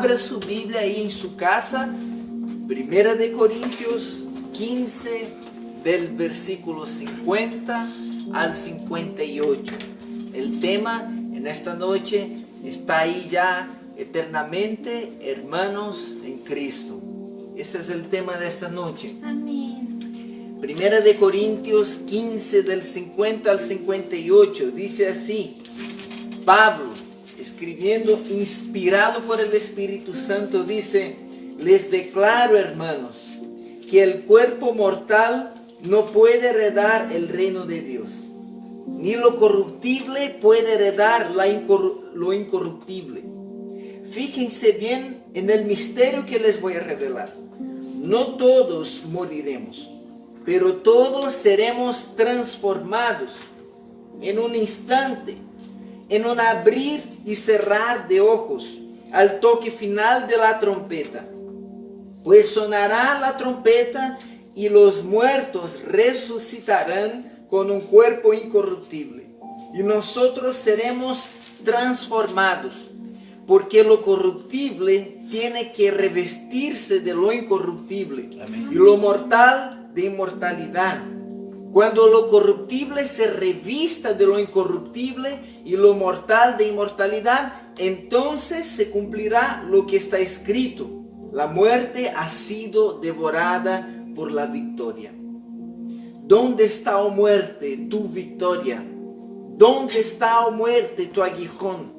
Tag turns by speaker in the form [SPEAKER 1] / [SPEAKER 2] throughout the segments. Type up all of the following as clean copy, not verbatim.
[SPEAKER 1] abra su Biblia ahí en su casa, Primera de Corintios 15, del versículo 50 al 58. El tema en esta noche está ahí ya eternamente, hermanos en Cristo. Ese es el tema de esta noche.
[SPEAKER 2] Amén.
[SPEAKER 1] Primera de Corintios 15, del 50 al 58, dice así: Pablo, escribiendo inspirado por el Espíritu Santo, dice: les declaro, hermanos, que el cuerpo mortal no puede heredar el reino de Dios, ni lo corruptible puede heredar lo incorruptible. Fíjense bien en el misterio que les voy a revelar. No todos moriremos, pero todos seremos transformados en un instante, en un abrir y cerrar de ojos, al toque final de la trompeta. Pues sonará la trompeta y los muertos resucitarán con un cuerpo incorruptible. Y nosotros seremos transformados, porque lo corruptible tiene que revestirse de lo incorruptible. Amén. Y lo mortal de inmortalidad. Cuando lo corruptible se revista de lo incorruptible y lo mortal de inmortalidad, entonces se cumplirá lo que está escrito: la muerte ha sido devorada por la victoria. ¿Dónde está, oh muerte, tu victoria? ¿Dónde está, oh muerte, tu aguijón?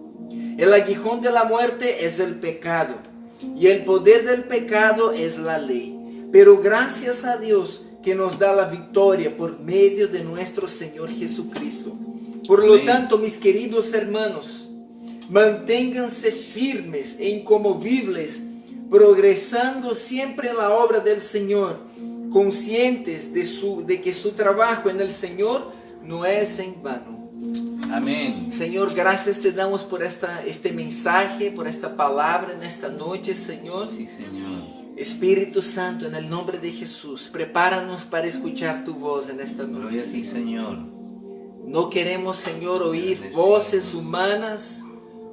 [SPEAKER 1] El aguijón de la muerte es el pecado, y el poder del pecado es la ley. Pero gracias a Dios que nos da la victoria por medio de nuestro Señor Jesucristo. Por lo tanto, mis queridos hermanos, manténganse firmes e inconmovibles, progresando siempre en la obra del Señor, conscientes de que su trabajo en el Señor no es en vano.
[SPEAKER 3] Amén.
[SPEAKER 1] Señor, gracias te damos por este mensaje, por esta palabra en esta noche, Señor.
[SPEAKER 3] Sí, Señor.
[SPEAKER 1] Espíritu Santo, en el nombre de Jesús, prepáranos para escuchar tu voz en esta noche.
[SPEAKER 3] Gloria a ti, Señor.
[SPEAKER 1] No queremos, Señor, oír voces humanas,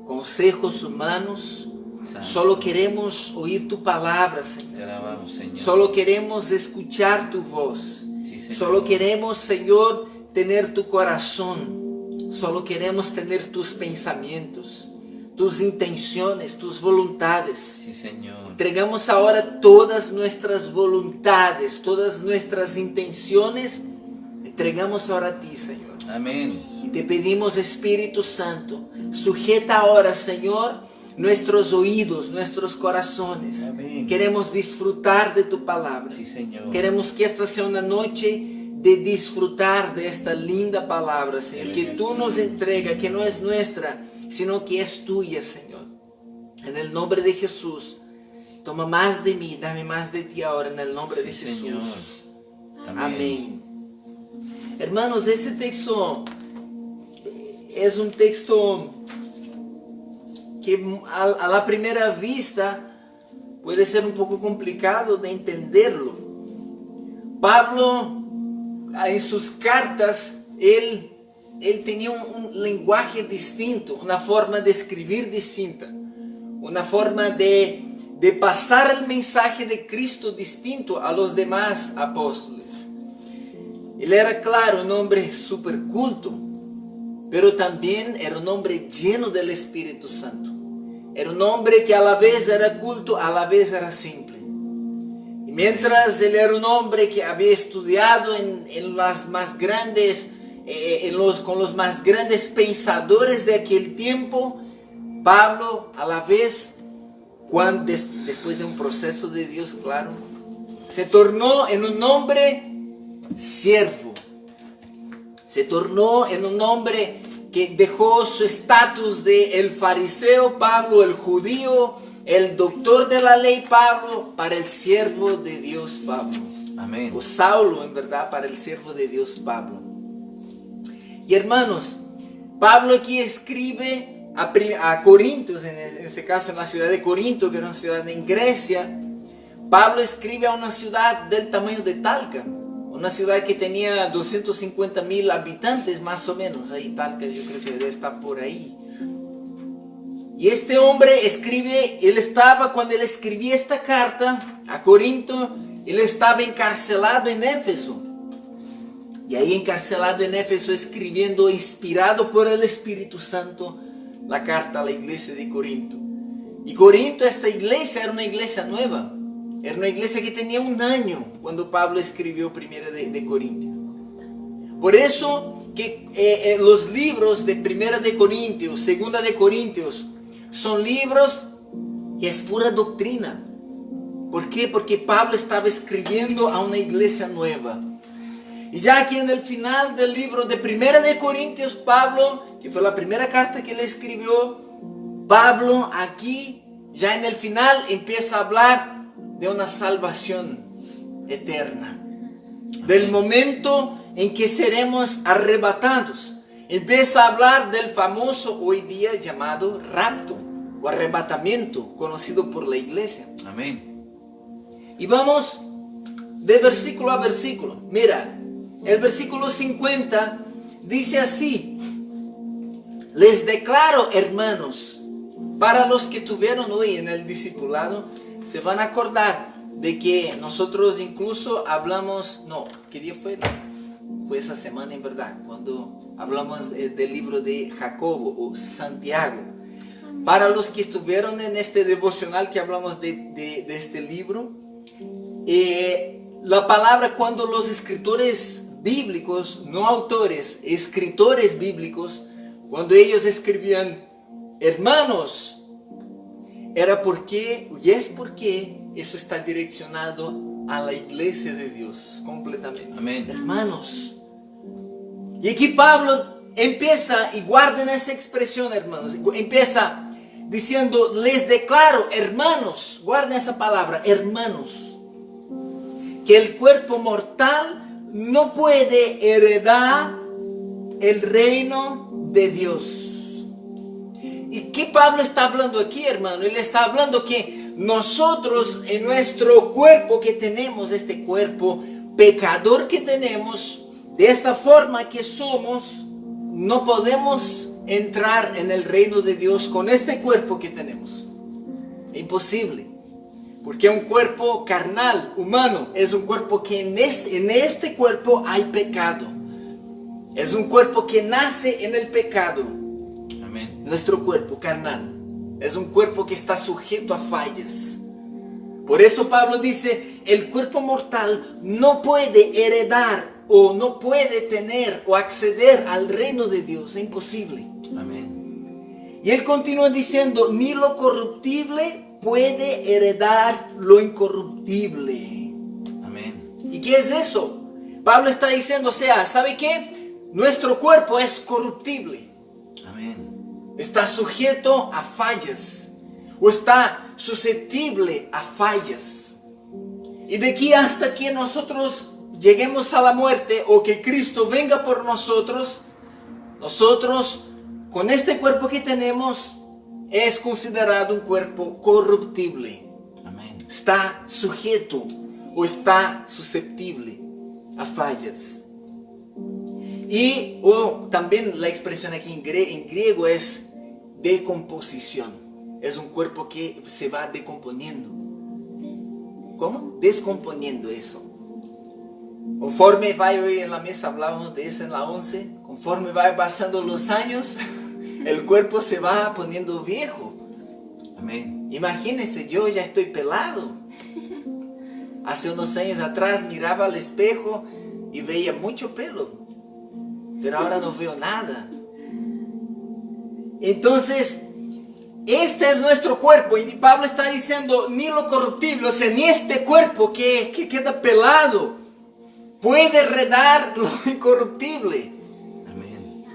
[SPEAKER 1] consejos humanos.
[SPEAKER 3] Santo.
[SPEAKER 1] Solo queremos oír tu palabra, Señor.
[SPEAKER 3] Te alabamos, Señor.
[SPEAKER 1] Solo queremos escuchar tu voz.
[SPEAKER 3] Sí, Señor.
[SPEAKER 1] Solo queremos, Señor, tener tu corazón. Solo queremos tener tus pensamientos, tus intenciones, tus voluntades.
[SPEAKER 3] Sí, Señor.
[SPEAKER 1] Entregamos ahora todas nuestras voluntades, todas nuestras intenciones. Entregamos ahora a ti, Señor.
[SPEAKER 3] Amén.
[SPEAKER 1] Y te pedimos, Espíritu Santo, sujeta ahora, Señor, nuestros oídos, nuestros corazones.
[SPEAKER 3] Amén.
[SPEAKER 1] Queremos disfrutar de tu palabra.
[SPEAKER 3] Sí, Señor.
[SPEAKER 1] Queremos que esta sea una noche de disfrutar de esta linda palabra, Señor, que tú nos entregas, que no es nuestra, sino que es tuya, Señor. En el nombre de Jesús, toma más de mí, dame más de ti ahora, en el nombre de Jesús.
[SPEAKER 3] Señor.
[SPEAKER 1] Amén. Hermanos, ese texto es un texto que a la primera vista puede ser un poco complicado de entenderlo. Pablo, en sus cartas, él tenía un lenguaje distinto, una forma de escribir distinta, una forma de pasar el mensaje de Cristo distinto a los demás apóstoles. Él era, claro, un hombre súper culto, pero también era un hombre lleno del Espíritu Santo. Era un hombre que a la vez era culto, a la vez era simple. Y mientras él era un hombre que había estudiado con los más grandes pensadores de aquel tiempo, Pablo a la vez, después de un proceso de Dios, claro, se tornó en un hombre siervo. Se tornó en un hombre que dejó su estatus de el fariseo Pablo, el judío, el doctor de la ley Pablo, para el siervo de Dios Pablo.
[SPEAKER 3] Amén.
[SPEAKER 1] O Saulo, en verdad, para el siervo de Dios Pablo. Y hermanos, Pablo aquí escribe a Corintios, en ese caso en la ciudad de Corinto, que era una ciudad en Grecia. Pablo escribe a una ciudad del tamaño de Talca, una ciudad que tenía 250,000 habitantes más o menos. Ahí Talca yo creo que debe estar por ahí. Y este hombre escribe, cuando él escribía esta carta a Corinto, él estaba encarcelado en Éfeso. Y ahí encarcelado en Éfeso, escribiendo, inspirado por el Espíritu Santo, la carta a la iglesia de Corinto. Y Corinto, esta iglesia, era una iglesia nueva. Era una iglesia que tenía 1 año cuando Pablo escribió Primera de Corintios. Por eso que los libros de Primera de Corintios, Segunda de Corintios, son libros que es pura doctrina. ¿Por qué? Porque Pablo estaba escribiendo a una iglesia nueva. Y ya aquí en el final del libro de Primera de Corintios, Pablo, que fue la primera carta que le escribió, Pablo aquí, ya en el final, empieza a hablar de una salvación eterna. Del momento en que seremos arrebatados. Empieza a hablar del famoso hoy día llamado rapto o arrebatamiento, conocido por la iglesia.
[SPEAKER 3] Amén.
[SPEAKER 1] Y vamos de versículo a versículo. Mira, el versículo 50 dice así: les declaro, hermanos, para los que tuvieron hoy en el discipulado, se van a acordar de que nosotros incluso hablamos, ¿qué día fue? Fue esa semana en verdad, cuando hablamos del libro de Jacobo o Santiago. Para los que estuvieron en este devocional que hablamos de este libro, la palabra, cuando los escritores bíblicos, no autores, escritores bíblicos, cuando ellos escribían hermanos, era porque eso está direccionado a la iglesia de Dios completamente.
[SPEAKER 3] Amén.
[SPEAKER 1] Hermanos. Y aquí Pablo empieza, y guarden esa expresión, hermanos, empieza diciendo, les declaro, hermanos, guarden esa palabra, hermanos, que el cuerpo mortal no puede heredar el reino de Dios. ¿Y qué Pablo está hablando aquí, hermano? Él está hablando que nosotros en nuestro cuerpo que tenemos, este cuerpo pecador que tenemos, de esta forma que somos, no podemos entrar en el reino de Dios con este cuerpo que tenemos. Imposible. Porque un cuerpo carnal, humano, es un cuerpo que en este cuerpo hay pecado. Es un cuerpo que nace en el pecado.
[SPEAKER 3] Amén.
[SPEAKER 1] Nuestro cuerpo carnal es un cuerpo que está sujeto a fallas. Por eso Pablo dice, el cuerpo mortal no puede heredar o no puede tener o acceder al reino de Dios. Es imposible.
[SPEAKER 3] Amén.
[SPEAKER 1] Y él continúa diciendo, ni lo corruptible puede heredar lo incorruptible.
[SPEAKER 3] Amén.
[SPEAKER 1] ¿Y qué es eso? Pablo está diciendo, ¿sabe qué? Nuestro cuerpo es corruptible.
[SPEAKER 3] Amén.
[SPEAKER 1] Está sujeto a fallas. O está susceptible a fallas. Y de aquí hasta que nosotros lleguemos a la muerte o que Cristo venga por nosotros con este cuerpo que tenemos es considerado un cuerpo corruptible.
[SPEAKER 3] Amén.
[SPEAKER 1] Está sujeto o está susceptible a fallas. Y también la expresión aquí en griego es decomposición. Es un cuerpo que se va decomponiendo. ¿Cómo? Descomponiendo eso. Conforme va, hoy en la mesa hablábamos de eso en la 11, conforme va pasando los años, el cuerpo se va poniendo viejo.
[SPEAKER 3] Amén.
[SPEAKER 1] Imagínense, yo ya estoy pelado. Hace unos años atrás miraba al espejo y veía mucho pelo, pero ahora no veo nada. Entonces, este es nuestro cuerpo, y Pablo está diciendo, ni lo corruptible, o sea, ni este cuerpo que queda pelado puede heredar lo incorruptible.
[SPEAKER 3] Amén.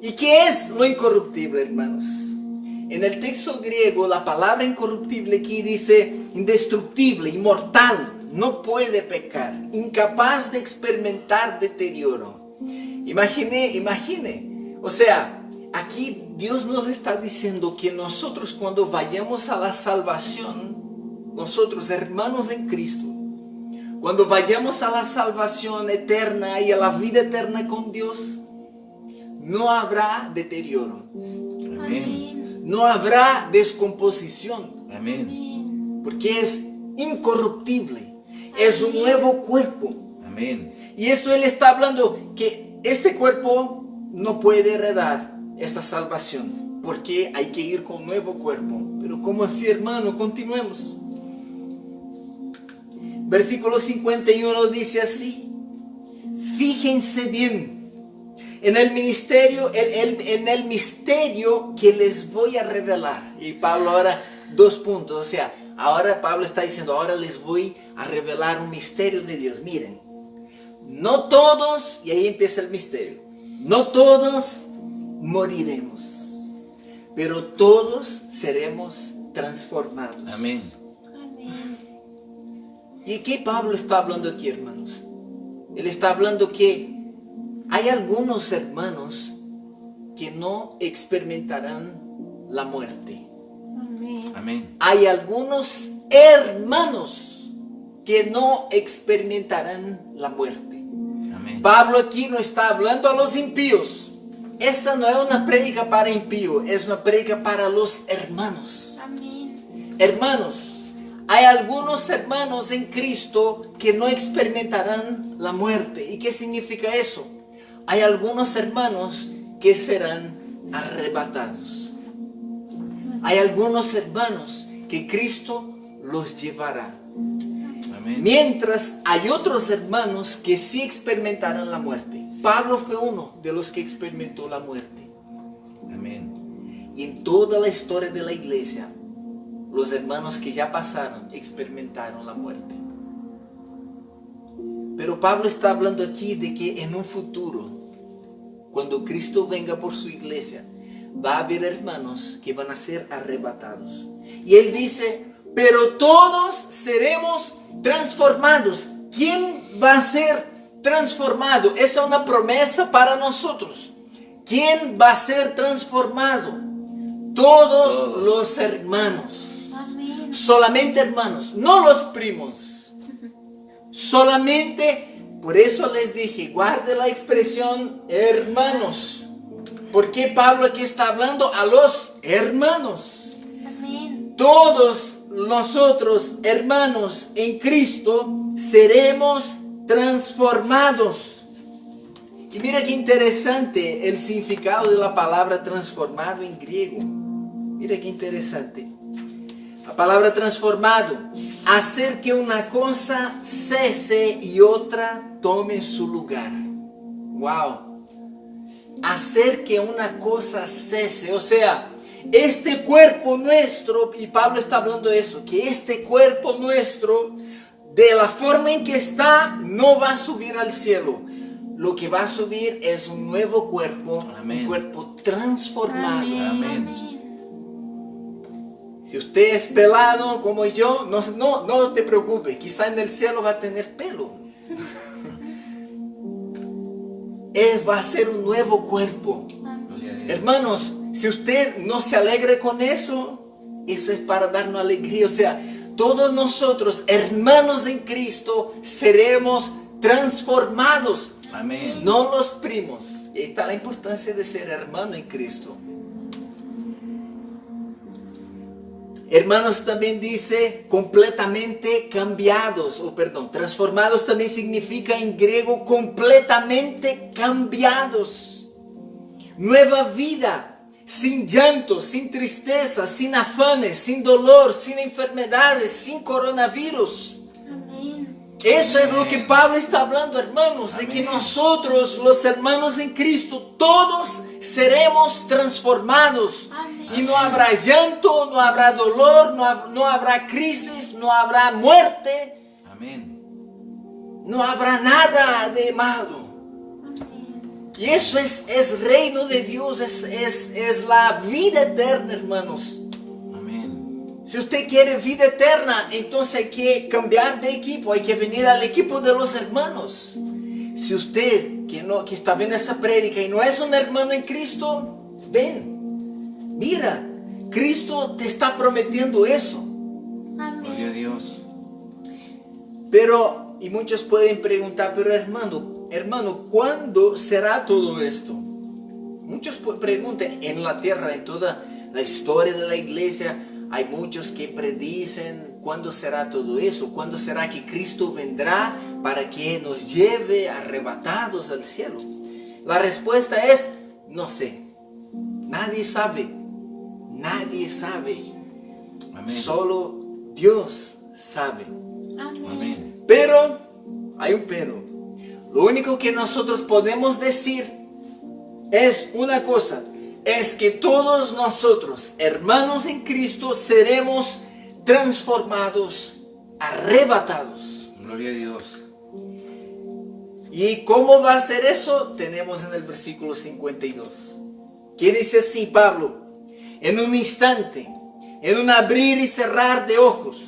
[SPEAKER 1] ¿Y qué es lo incorruptible, hermanos? En el texto griego, la palabra incorruptible aquí dice indestructible, inmortal, no puede pecar, incapaz de experimentar deterioro. Imagine, o sea, aquí Dios nos está diciendo que nosotros cuando vayamos a la salvación, nosotros hermanos en Cristo, cuando vayamos a la salvación eterna y a la vida eterna con Dios, no habrá deterioro.
[SPEAKER 3] Amén.
[SPEAKER 1] no habrá descomposición,
[SPEAKER 3] Amén.
[SPEAKER 1] porque es incorruptible, es un nuevo cuerpo.
[SPEAKER 3] Amén.
[SPEAKER 1] Y eso Él está hablando que este cuerpo no puede heredar esta salvación, porque hay que ir con un nuevo cuerpo. Pero ¿cómo así, hermano? Continuemos. Versículo 51 dice así: fíjense bien en el misterio que les voy a revelar. Y Pablo ahora, 2 puntos, o sea, ahora Pablo está diciendo, ahora les voy a revelar un misterio de Dios. Miren, no todos, y ahí empieza el misterio, no todos moriremos, pero todos seremos transformados.
[SPEAKER 3] Amén.
[SPEAKER 1] ¿Y qué Pablo está hablando aquí, hermanos? Él está hablando que hay algunos hermanos que no experimentarán la muerte.
[SPEAKER 3] Amén.
[SPEAKER 1] Hay algunos hermanos que no experimentarán la muerte.
[SPEAKER 3] Amén.
[SPEAKER 1] Pablo aquí no está hablando a los impíos. Esta no es una prédica para impíos, es una prédica para los hermanos. Hermanos, hay algunos hermanos en Cristo que no experimentarán la muerte. ¿Y qué significa eso? Hay algunos hermanos que serán arrebatados. Hay algunos hermanos que Cristo los llevará.
[SPEAKER 3] Amén.
[SPEAKER 1] Mientras hay otros hermanos que sí experimentarán la muerte. Pablo fue uno de los que experimentó la muerte.
[SPEAKER 3] Amén.
[SPEAKER 1] Y en toda la historia de la iglesia, los hermanos que ya pasaron experimentaron la muerte. Pero Pablo está hablando aquí de que en un futuro, cuando Cristo venga por su iglesia, va a haber hermanos que van a ser arrebatados. Y él dice, pero todos seremos transformados. ¿Quién va a ser transformado? Esa es una promesa para nosotros. ¿Quién va a ser transformado? Todos los hermanos. Solamente hermanos, no los primos. Solamente, por eso les dije, guarde la expresión hermanos. Porque Pablo aquí está hablando a los hermanos. Todos nosotros, hermanos en Cristo, seremos transformados. Y mira qué interesante el significado de la palabra transformado en griego. Mira qué interesante. La palabra transformado, hacer que una cosa cese y otra tome su lugar. Wow. Hacer que una cosa cese, o sea, este cuerpo nuestro, y Pablo está hablando de eso, que este cuerpo nuestro, de la forma en que está, no va a subir al cielo. Lo que va a subir es un nuevo cuerpo,
[SPEAKER 3] Amén.
[SPEAKER 1] un cuerpo transformado.
[SPEAKER 3] Amén.
[SPEAKER 1] Si usted es pelado como yo, no te preocupes, quizá en el cielo va a tener pelo. Va a ser un nuevo cuerpo.
[SPEAKER 3] Gloria a Dios.
[SPEAKER 1] Hermanos, si usted no se alegre con eso, eso es para darnos alegría. O sea, todos nosotros, hermanos en Cristo, seremos transformados.
[SPEAKER 3] Amén.
[SPEAKER 1] No los primos. Ahí está la importancia de ser hermano en Cristo. Hermanos también dice completamente cambiados, transformados también significa en griego completamente cambiados. Nueva vida, sin llanto, sin tristeza, sin afanes, sin dolor, sin enfermedades, sin coronavirus. Eso es lo que Pablo está hablando, hermanos, de que nosotros, los hermanos en Cristo, todos seremos transformados. Y no habrá llanto, no habrá dolor, no habrá crisis, no habrá muerte.
[SPEAKER 3] Amén.
[SPEAKER 1] No habrá nada de malo. Y eso es reino de Dios, es la vida eterna, hermanos.
[SPEAKER 3] Amén.
[SPEAKER 1] Si usted quiere vida eterna, entonces hay que cambiar de equipo, hay que venir al equipo de los hermanos. Si usted que está viendo esa prédica y no es un hermano en Cristo, ven. Mira, Cristo te está prometiendo eso.
[SPEAKER 3] Gloria a Dios.
[SPEAKER 1] Pero, y muchos pueden preguntar, pero hermano, ¿cuándo será todo esto? Muchos preguntan en la tierra, en toda la historia de la iglesia, hay muchos que predicen cuándo será todo eso, cuándo será que Cristo vendrá para que nos lleve arrebatados al cielo. La respuesta es, no sé, nadie sabe, nadie sabe,
[SPEAKER 3] Amén.
[SPEAKER 1] solo Dios sabe.
[SPEAKER 3] Amén.
[SPEAKER 1] Pero, hay un pero, lo único que nosotros podemos decir es una cosa, es que todos nosotros, hermanos en Cristo, seremos transformados, arrebatados.
[SPEAKER 3] Gloria a Dios.
[SPEAKER 1] ¿Y cómo va a ser eso? Tenemos en el versículo 52. ¿Qué dice así Pablo? En un instante, en un abrir y cerrar de ojos,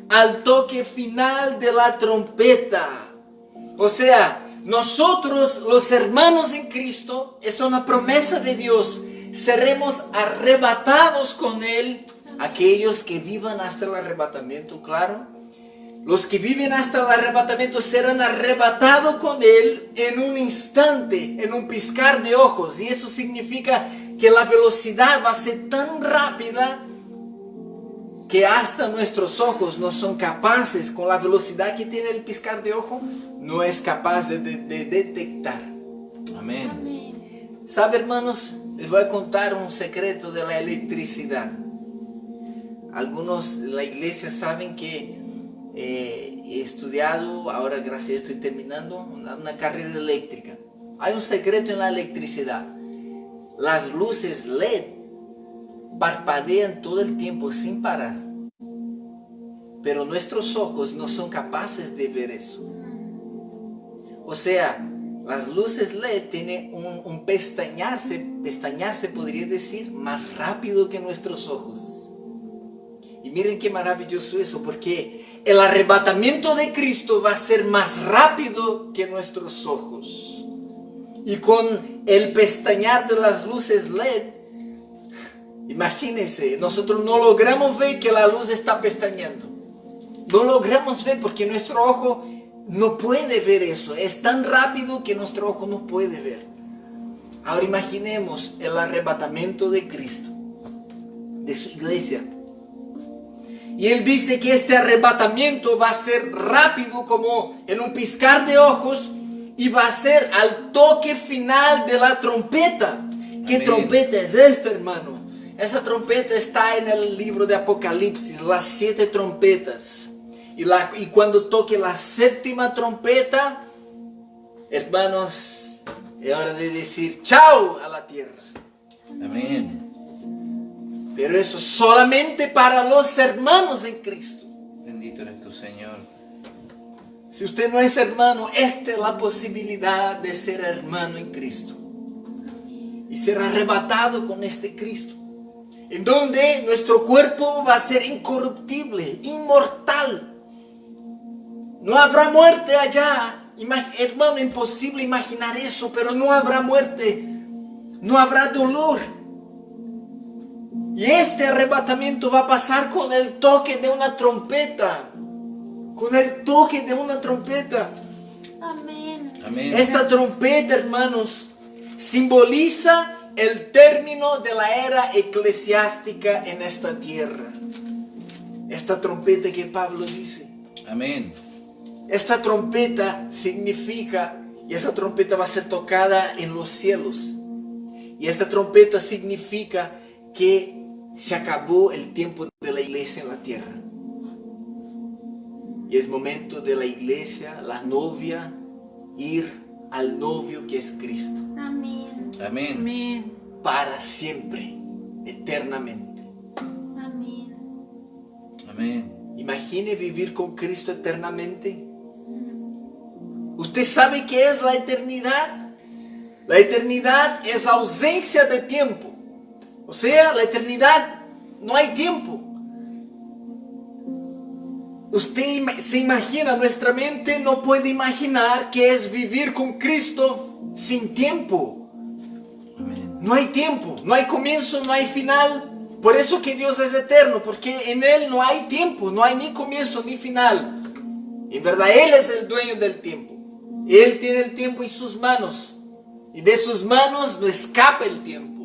[SPEAKER 1] al toque final de la trompeta. O sea, nosotros los hermanos en Cristo, es una promesa de Dios, seremos arrebatados con Él. Aquellos que vivan hasta el arrebatamiento, claro. Los que viven hasta el arrebatamiento serán arrebatados con Él en un instante, en un piscar de ojos. Y eso significa que la velocidad va a ser tan rápida que hasta nuestros ojos no son capaces, con la velocidad que tiene el piscar de ojo, no es capaz de detectar.
[SPEAKER 3] Amén.
[SPEAKER 1] ¿Sabe, hermanos? Les voy a contar un secreto de la electricidad. Algunos de la iglesia saben que he estudiado, ahora gracias a Dios estoy terminando una carrera eléctrica. Hay un secreto en la electricidad. Las luces LED parpadean todo el tiempo sin parar. Pero nuestros ojos no son capaces de ver eso. O sea, las luces LED tienen un pestañarse podría decir, más rápido que nuestros ojos. Y miren qué maravilloso eso, porque el arrebatamiento de Cristo va a ser más rápido que nuestros ojos. Y con el pestañear de las luces LED, imagínense, nosotros no logramos ver que la luz está pestañeando. No logramos ver porque nuestro ojo no puede ver eso. Es tan rápido que nuestro ojo no puede ver. Ahora imaginemos el arrebatamiento de Cristo, de su iglesia. Y Él dice que este arrebatamiento va a ser rápido como en un piscar de ojos y va a ser al toque final de la trompeta. ¿Qué
[SPEAKER 3] Amén.
[SPEAKER 1] trompeta es esta, hermano? Esa trompeta está en el libro de Apocalipsis, las 7 trompetas. Y cuando toque la 7ª trompeta, hermanos, es hora de decir chao a la tierra.
[SPEAKER 3] Amén.
[SPEAKER 1] Pero eso solamente para los hermanos en Cristo.
[SPEAKER 3] Bendito eres tu Señor.
[SPEAKER 1] Si usted no es hermano, esta es la posibilidad de ser hermano en Cristo. Y ser arrebatado con este Cristo. En donde nuestro cuerpo va a ser incorruptible, inmortal. No habrá muerte allá. Hermano, imposible imaginar eso, pero no habrá muerte. No habrá dolor. Y este arrebatamiento va a pasar con el toque de una trompeta. Con el toque de una trompeta.
[SPEAKER 2] Amén.
[SPEAKER 3] Amén.
[SPEAKER 1] Esta trompeta, hermanos, simboliza el término de la era eclesiástica en esta tierra. Esta trompeta que Pablo dice.
[SPEAKER 3] Amén.
[SPEAKER 1] Esta trompeta significa, y esa trompeta va a ser tocada en los cielos. Y esta trompeta significa que se acabó el tiempo de la iglesia en la tierra. Y es momento de la iglesia, la novia, ir al novio que es Cristo.
[SPEAKER 2] Amén.
[SPEAKER 3] Amén.
[SPEAKER 2] Amén.
[SPEAKER 1] Para siempre, eternamente.
[SPEAKER 2] Amén.
[SPEAKER 3] Amén.
[SPEAKER 1] Imagine vivir con Cristo eternamente. ¿Usted sabe qué es la eternidad? La eternidad es ausencia de tiempo. O sea, la eternidad no hay tiempo. Usted se imagina, nuestra mente no puede imaginar qué es vivir con Cristo sin tiempo.
[SPEAKER 3] Amén.
[SPEAKER 1] No hay tiempo, no hay comienzo, no hay final. Por eso que Dios es eterno, porque en Él no hay tiempo, no hay ni comienzo ni final. En verdad, Él es el dueño del tiempo. Él tiene el tiempo en sus manos. Y de sus manos no escapa el tiempo.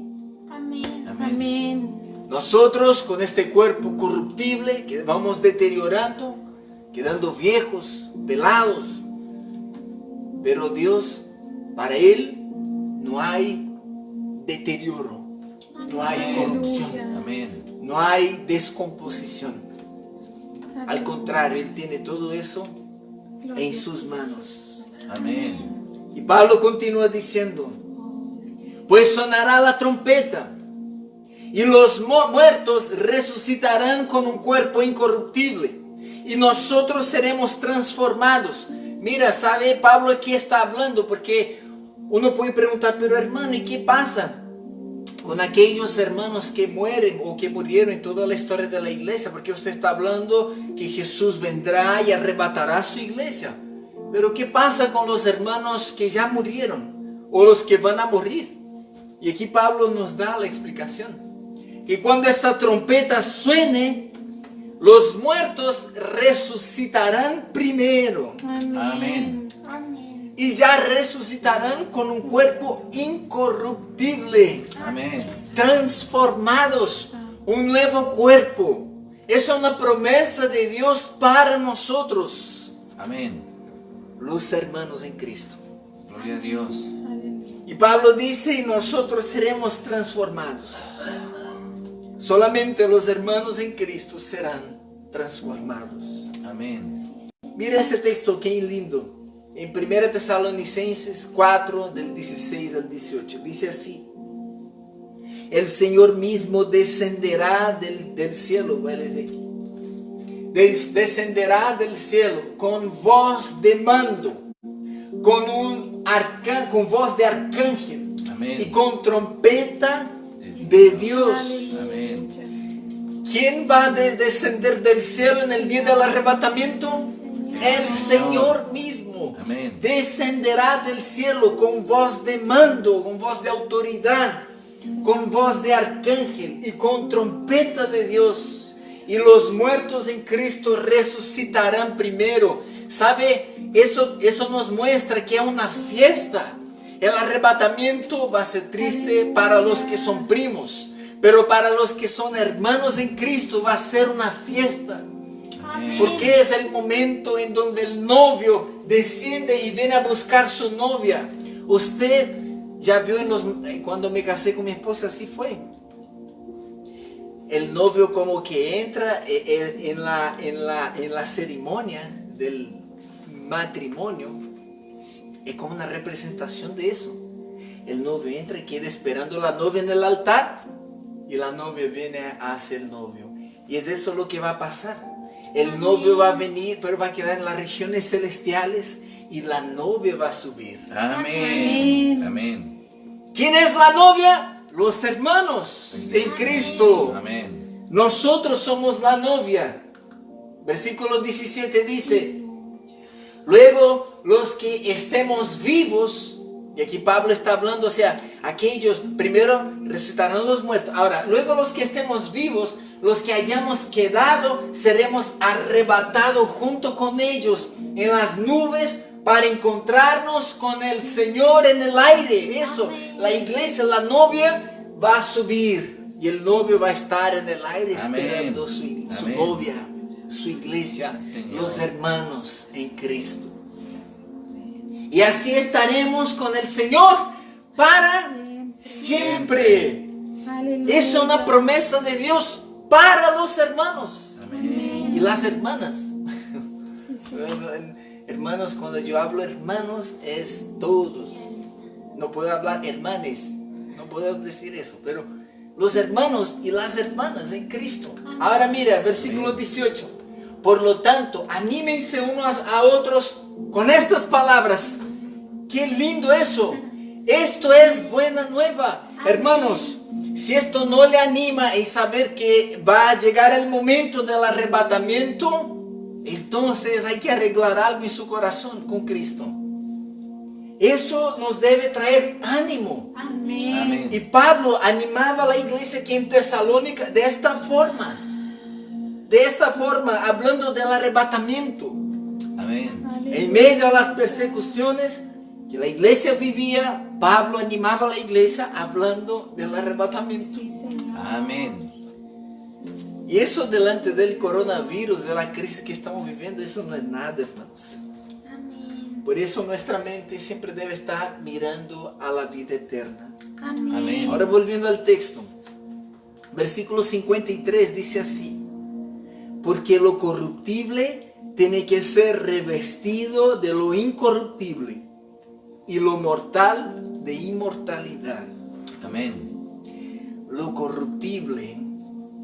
[SPEAKER 2] Amén.
[SPEAKER 3] Amén.
[SPEAKER 2] Amén.
[SPEAKER 1] Nosotros con este cuerpo corruptible que vamos deteriorando, quedando viejos, pelados. Pero Dios, para Él no hay deterioro, no hay corrupción,
[SPEAKER 3] Amén.
[SPEAKER 1] no hay descomposición. Al contrario, Él tiene todo eso en sus manos.
[SPEAKER 3] Amén.
[SPEAKER 1] Y Pablo continúa diciendo, pues sonará la trompeta y los muertos resucitarán con un cuerpo incorruptible y nosotros seremos transformados. Mira, ¿sabe? Pablo aquí está hablando porque uno puede preguntar, pero hermano, ¿y qué pasa con aquellos hermanos que mueren o que murieron en toda la historia de la iglesia? Porque usted está hablando que Jesús vendrá y arrebatará su iglesia. Pero ¿qué pasa con los hermanos que ya murieron o los que van a morir? Y aquí Pablo nos da la explicación. Que cuando esta trompeta suene, los muertos resucitarán primero.
[SPEAKER 3] Amén.
[SPEAKER 2] Amén.
[SPEAKER 1] Y ya resucitarán con un cuerpo incorruptible.
[SPEAKER 3] Amén.
[SPEAKER 1] Transformados. Un nuevo cuerpo. Es una promesa de Dios para nosotros.
[SPEAKER 3] Amén.
[SPEAKER 1] Los hermanos en Cristo.
[SPEAKER 3] Gloria a Dios.
[SPEAKER 1] Y Pablo dice, y nosotros seremos transformados. Solamente los hermanos en Cristo serán transformados.
[SPEAKER 3] Amén.
[SPEAKER 1] Mira ese texto, qué lindo. En 1 Tesalonicenses 4, del 16 al 18. Dice así. El Señor mismo descenderá del cielo. Descenderá del cielo con voz de mando, con voz de arcángel.
[SPEAKER 3] Amén.
[SPEAKER 1] Y con trompeta de Dios.
[SPEAKER 3] Amén.
[SPEAKER 1] ¿Quién va a descender del cielo en el día del arrebatamiento? El Señor mismo.
[SPEAKER 3] Amén.
[SPEAKER 1] Descenderá del cielo con voz de mando, con voz de autoridad, con voz de arcángel y con trompeta de Dios. Y los muertos en Cristo resucitarán primero. ¿Sabe? Eso nos muestra que es una fiesta. El arrebatamiento va a ser triste para los que son primos, pero para los que son hermanos en Cristo va a ser una fiesta.
[SPEAKER 3] Amén.
[SPEAKER 1] Porque es el momento en donde el novio desciende y viene a buscar su novia. Usted ya vio cuando me casé con mi esposa, así fue. El novio como que entra en la ceremonia del matrimonio. Es como una representación de eso. El novio entra y queda esperando a la novia en el altar. Y la novia viene hacia el novio. Y es eso lo que va a pasar. El novio va a venir, pero va a quedar en las regiones celestiales. Y la novia va a subir.
[SPEAKER 3] Amén. Amén.
[SPEAKER 1] ¿Quién es la novia? Los hermanos en Cristo.
[SPEAKER 3] Amén.
[SPEAKER 1] Nosotros somos la novia. Versículo 17 dice: luego los que estemos vivos, y aquí Pablo está hablando, o sea, aquellos, primero resucitarán los muertos. Ahora, luego los que estemos vivos, los que hayamos quedado, seremos arrebatados junto con ellos en las nubes para encontrarnos con el Señor en el aire. Eso, la iglesia, la novia va a subir y el novio va a estar en el aire esperando su novia, su iglesia,
[SPEAKER 3] Señor.
[SPEAKER 1] los hermanos en Cristo. Y así estaremos con el Señor para siempre. Es una promesa de Dios para los hermanos
[SPEAKER 3] Amén.
[SPEAKER 1] y las hermanas. Hermanos, cuando yo hablo hermanos es todos. No puedo hablar hermanes, no puedo decir eso, pero los hermanos y las hermanas en Cristo. Ahora mira, versículo 18. Por lo tanto, anímense unos a otros con estas palabras. ¡Qué lindo eso! Esto es buena nueva. Hermanos, si esto no le anima en saber que va a llegar el momento del arrebatamiento, entonces hay que arreglar algo en su corazón con Cristo. Eso nos debe traer ánimo.
[SPEAKER 2] Amén.
[SPEAKER 3] Amén.
[SPEAKER 1] Y Pablo animaba a la iglesia aquí en Tesalónica de esta forma. De esta forma, hablando del arrebatamiento.
[SPEAKER 3] Amén.
[SPEAKER 1] En medio de las persecuciones que la iglesia vivía, Pablo animaba a la iglesia hablando del arrebatamiento.
[SPEAKER 2] Sí, Señor.
[SPEAKER 3] Amén.
[SPEAKER 1] Y eso delante del coronavirus, de la crisis que estamos viviendo, eso no es nada, hermanos.
[SPEAKER 2] Amén.
[SPEAKER 1] Por eso nuestra mente siempre debe estar mirando a la vida eterna.
[SPEAKER 2] Amén.
[SPEAKER 3] Amén.
[SPEAKER 1] Ahora volviendo al texto, versículo 53 dice así: porque lo corruptible tiene que ser revestido de lo incorruptible y lo mortal de inmortalidad.
[SPEAKER 3] Amén.
[SPEAKER 1] Lo corruptible,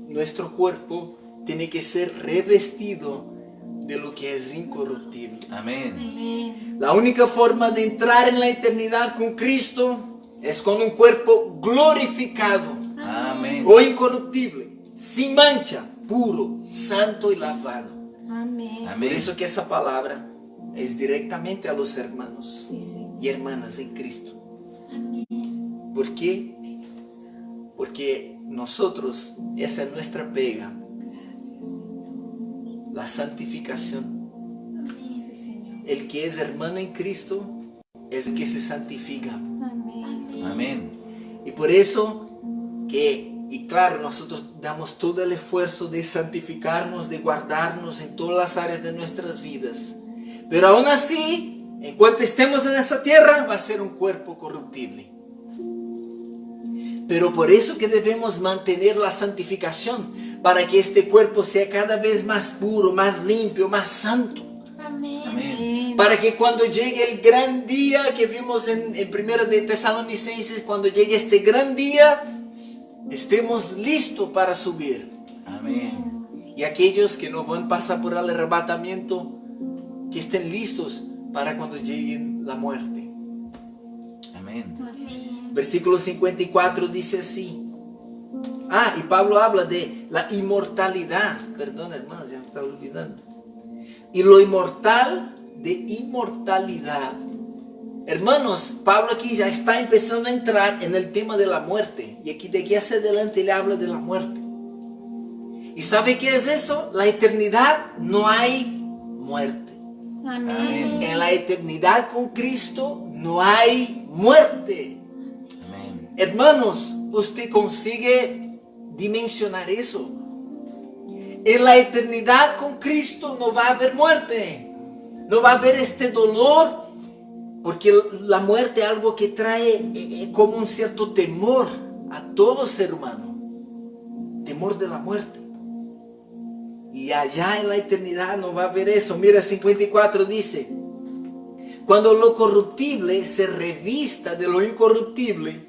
[SPEAKER 1] nuestro cuerpo, tiene que ser revestido de lo que es incorruptible.
[SPEAKER 3] Amén.
[SPEAKER 2] Amén.
[SPEAKER 1] La única forma de entrar en la eternidad con Cristo es con un cuerpo glorificado
[SPEAKER 3] Amén.
[SPEAKER 1] o incorruptible, sin mancha, puro, santo y lavado.
[SPEAKER 2] Amén.
[SPEAKER 1] Por
[SPEAKER 3] Amén.
[SPEAKER 1] eso que esa palabra es directamente a los hermanos
[SPEAKER 2] Sí, Señor.
[SPEAKER 1] y hermanas en Cristo.
[SPEAKER 2] Amén.
[SPEAKER 1] ¿Por qué? Porque nosotros, esa es nuestra pega,
[SPEAKER 2] Gracias, Señor.
[SPEAKER 1] la santificación.
[SPEAKER 2] Amén. Sí, Señor.
[SPEAKER 1] El que es hermano en Cristo es el que se santifica.
[SPEAKER 2] Amén.
[SPEAKER 3] Amén.
[SPEAKER 1] Y por eso y claro, nosotros damos todo el esfuerzo de santificarnos, de guardarnos en todas las áreas de nuestras vidas. Pero aún así, en cuanto estemos en esa tierra, va a ser un cuerpo corruptible. Pero por eso que debemos mantener la santificación, para que este cuerpo sea cada vez más puro, más limpio, más santo.
[SPEAKER 2] Amén.
[SPEAKER 3] Amén.
[SPEAKER 1] Para que cuando llegue el gran día que vimos en 1 de Tesalonicenses, cuando llegue este gran día, estemos listos para subir.
[SPEAKER 3] Amén.
[SPEAKER 1] Y aquellos que no van a pasar por el arrebatamiento, que estén listos para cuando llegue la muerte.
[SPEAKER 3] Amén.
[SPEAKER 2] Amén.
[SPEAKER 1] Versículo 54 dice así. Y Pablo habla de la inmortalidad. Perdón, hermanos, ya me estaba olvidando. Y lo inmortal de inmortalidad. Hermanos, Pablo aquí ya está empezando a entrar en el tema de la muerte. Y aquí de aquí hacia adelante le habla de la muerte. ¿Y sabe qué es eso? La eternidad no hay muerte.
[SPEAKER 2] Amén.
[SPEAKER 1] En la eternidad con Cristo no hay muerte.
[SPEAKER 3] Amén.
[SPEAKER 1] Hermanos, usted consigue dimensionar eso. En la eternidad con Cristo no va a haber muerte. No va a haber este dolor. Porque la muerte es algo que trae como un cierto temor a todo ser humano. Temor de la muerte. Y allá en la eternidad no va a haber eso. Mira, 54 dice: cuando lo corruptible se revista de lo incorruptible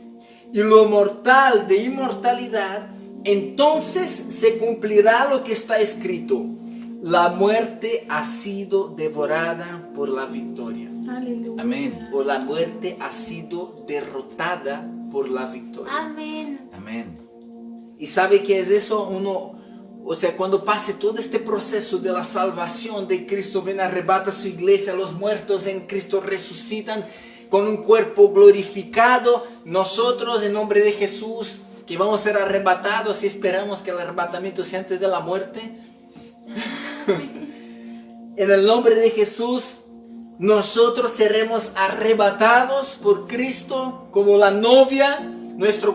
[SPEAKER 1] y lo mortal de inmortalidad, entonces se cumplirá lo que está escrito: la muerte ha sido devorada por la victoria.
[SPEAKER 2] Aleluya.
[SPEAKER 3] Amén.
[SPEAKER 1] O la muerte ha sido derrotada por la victoria.
[SPEAKER 2] Amén.
[SPEAKER 3] Amén.
[SPEAKER 1] ¿Y sabe qué es eso? Cuando pase todo este proceso de la salvación de Cristo, viene, arrebata su iglesia, los muertos en Cristo resucitan con un cuerpo glorificado. Nosotros, en nombre de Jesús, que vamos a ser arrebatados, y esperamos que el arrebatamiento sea antes de la muerte. En el nombre de Jesús, nosotros seremos arrebatados por Cristo como la novia,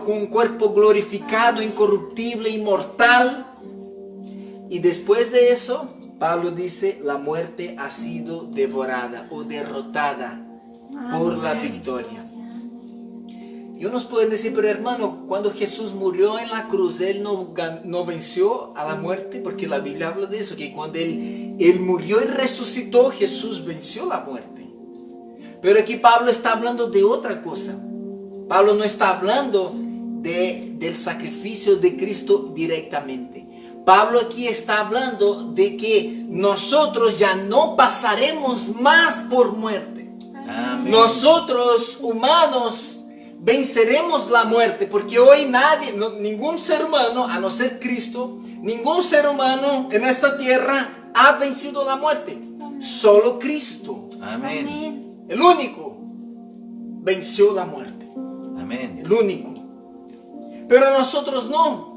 [SPEAKER 1] con un cuerpo glorificado, incorruptible, inmortal. Y después de eso, Pablo dice: la muerte ha sido devorada o derrotada por la victoria. Y unos pueden decir: pero hermano, cuando Jesús murió en la cruz, Él no venció a la muerte, porque la Biblia habla de eso, que cuando Él murió y resucitó, Jesús venció la muerte. Pero aquí Pablo está hablando de otra cosa. Pablo no está hablando del sacrificio de Cristo directamente. Pablo aquí está hablando de que nosotros ya no pasaremos más por muerte.
[SPEAKER 3] Amén.
[SPEAKER 1] Nosotros, humanos, venceremos la muerte, porque hoy ningún ser humano, a no ser Cristo, ningún ser humano en esta tierra ha vencido la muerte. Solo Cristo,
[SPEAKER 3] Amén.
[SPEAKER 2] Amén.
[SPEAKER 1] el único, venció la muerte.
[SPEAKER 3] Amén.
[SPEAKER 1] El único. Pero nosotros no.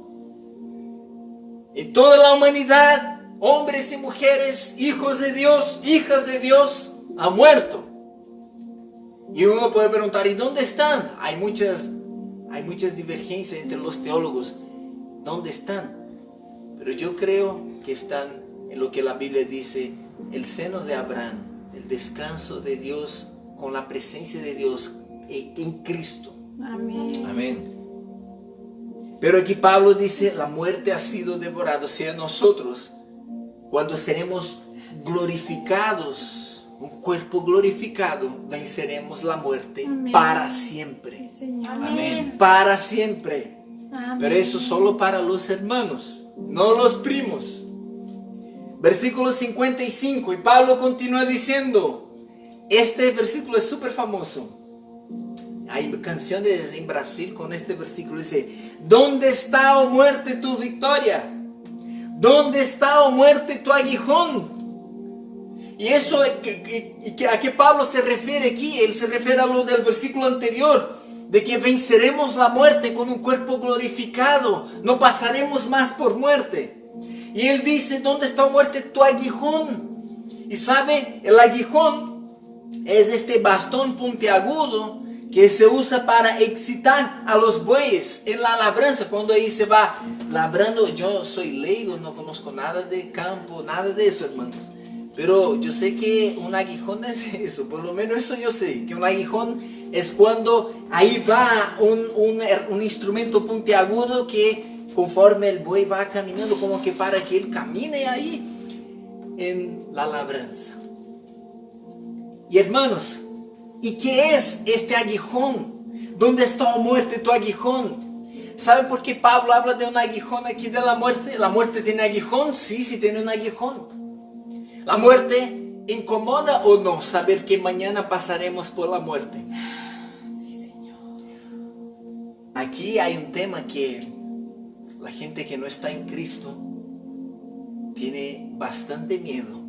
[SPEAKER 1] En toda la humanidad, hombres y mujeres, hijos de Dios, hijas de Dios, han muerto. Y uno puede preguntar: ¿y dónde están? Hay muchas divergencias entre los teólogos. ¿Dónde están? Pero yo creo que están en lo que la Biblia dice, el seno de Abraham, el descanso de Dios con la presencia de Dios en Cristo.
[SPEAKER 2] Amén.
[SPEAKER 3] Amén.
[SPEAKER 1] Pero aquí Pablo dice, la muerte ha sido devorada. O sea, nosotros, cuando seremos glorificados, un cuerpo glorificado, venceremos la muerte
[SPEAKER 2] Amén.
[SPEAKER 1] para siempre.
[SPEAKER 2] Sí, Señor.
[SPEAKER 3] Amén.
[SPEAKER 1] Para siempre.
[SPEAKER 2] Amén.
[SPEAKER 1] Pero eso solo para los hermanos, no los primos. Versículo 55, y Pablo continúa diciendo, este versículo es súper famoso. Hay canciones en Brasil con este versículo, dice, ¿dónde está, oh muerte, tu victoria? ¿Dónde está, oh muerte, tu aguijón? Y eso, ¿a qué Pablo se refiere aquí? Él se refiere a lo del versículo anterior, de que venceremos la muerte con un cuerpo glorificado, no pasaremos más por muerte. Y él dice, ¿dónde está, oh muerte, tu aguijón? Y sabe, el aguijón es este bastón puntiagudo que se usa para excitar a los bueyes en la labranza, cuando ahí se va labrando. Yo soy leigo, no conozco nada de campo, nada de eso, hermanos. Pero yo sé que un aguijón es eso, por lo menos eso yo sé, que un aguijón es cuando ahí va un instrumento puntiagudo que conforme el buey va caminando, como que para que él camine ahí en la labranza. Y hermanos, ¿y qué es este aguijón? ¿Dónde está, oh muerte, tu aguijón? ¿Sabe por qué Pablo habla de un aguijón aquí de la muerte? ¿La muerte tiene aguijón? Sí, sí tiene un aguijón. ¿La muerte incomoda o no saber que mañana pasaremos por la muerte?
[SPEAKER 2] Sí, Señor.
[SPEAKER 1] Aquí hay un tema que la gente que no está en Cristo tiene bastante miedo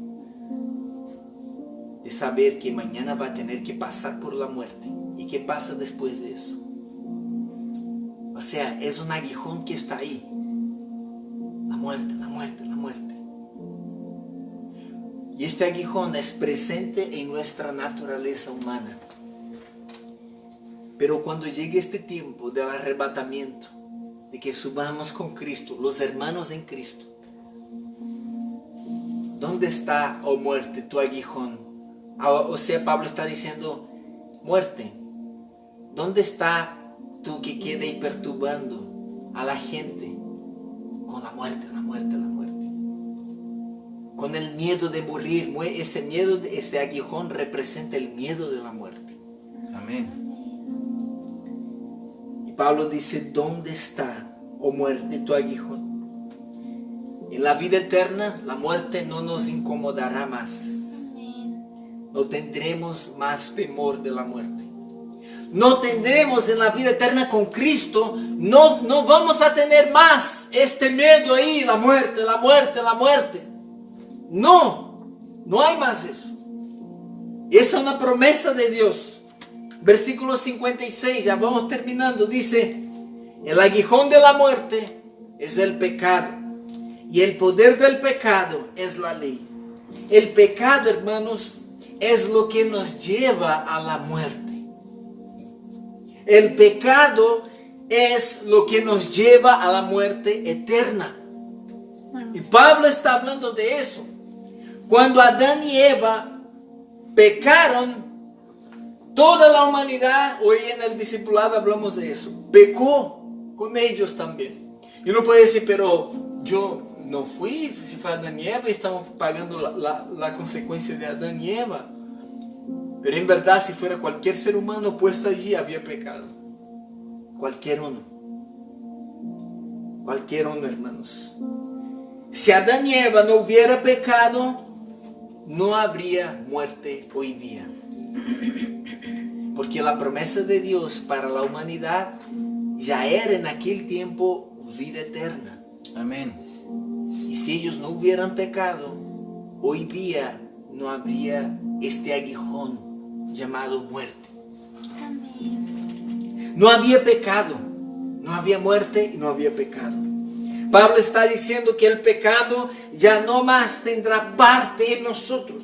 [SPEAKER 1] de saber que mañana va a tener que pasar por la muerte. ¿Y qué pasa después de eso? O sea, es un aguijón que está ahí. La muerte, la muerte, la muerte. Y este aguijón es presente en nuestra naturaleza humana. Pero cuando llegue este tiempo del arrebatamiento, de que subamos con Cristo, los hermanos en Cristo, ¿dónde está, oh muerte, tu aguijón? O sea, Pablo está diciendo, muerte, ¿dónde está tú que queda ahí perturbando a la gente con la muerte, la muerte, la muerte? Con el miedo de morir. Ese miedo, ese aguijón representa el miedo de la muerte.
[SPEAKER 3] Amén.
[SPEAKER 1] Y Pablo dice, ¿dónde está, oh muerte, tu aguijón? En la vida eterna, la muerte no nos incomodará más. No tendremos más temor de la muerte. No tendremos en la vida eterna con Cristo, no vamos a tener más este miedo ahí, la muerte, la muerte, la muerte. No hay más eso. Esa es una promesa de Dios. Versículo 56, ya vamos terminando, dice, el aguijón de la muerte es el pecado, y el poder del pecado es la ley. El pecado, hermanos, es lo que nos lleva a la muerte. El pecado es lo que nos lleva a la muerte eterna. Y Pablo está hablando de eso. Cuando Adán y Eva pecaron, toda la humanidad, hoy en el discipulado hablamos de eso, pecó con ellos también. Y uno puede decir, pero yo no fui, si fue Adán y Eva, estamos pagando la consecuencia de Adán y Eva. Pero en verdad, si fuera cualquier ser humano puesto allí, había pecado. Cualquier uno. Cualquier uno, hermanos. Si Adán y Eva no hubiera pecado, no habría muerte hoy día. Porque la promesa de Dios para la humanidad ya era en aquel tiempo vida eterna.
[SPEAKER 3] Amén.
[SPEAKER 1] Y si ellos no hubieran pecado, hoy día no habría este aguijón llamado muerte.
[SPEAKER 2] Amén.
[SPEAKER 1] No había pecado, no había muerte y no había pecado. Pablo está diciendo que el pecado ya no más tendrá parte en nosotros.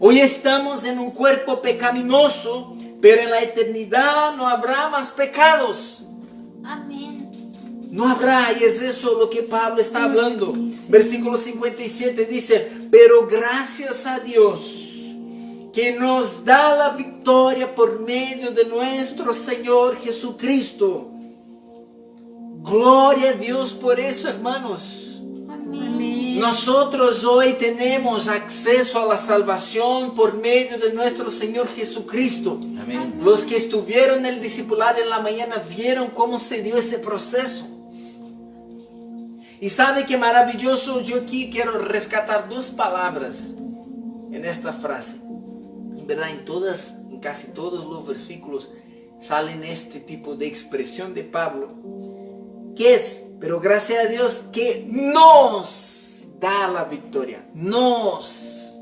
[SPEAKER 1] Hoy estamos en un cuerpo pecaminoso, pero en la eternidad no habrá más pecados.
[SPEAKER 2] Amén.
[SPEAKER 1] No habrá, y es eso lo que Pablo está hablando.
[SPEAKER 2] Sí, sí.
[SPEAKER 1] Versículo 57 dice, pero gracias a Dios que nos da la victoria por medio de nuestro Señor Jesucristo. Gloria a Dios por eso, hermanos.
[SPEAKER 2] Amén.
[SPEAKER 1] Nosotros hoy tenemos acceso a la salvación por medio de nuestro Señor Jesucristo.
[SPEAKER 3] Amén.
[SPEAKER 1] Los que estuvieron en el discipulado en la mañana vieron cómo se dio ese proceso. Y sabe que maravilloso, yo aquí quiero rescatar dos palabras en esta frase. En verdad, en casi todos los versículos salen este tipo de expresión de Pablo, que es, pero gracias a Dios que nos da la victoria, nos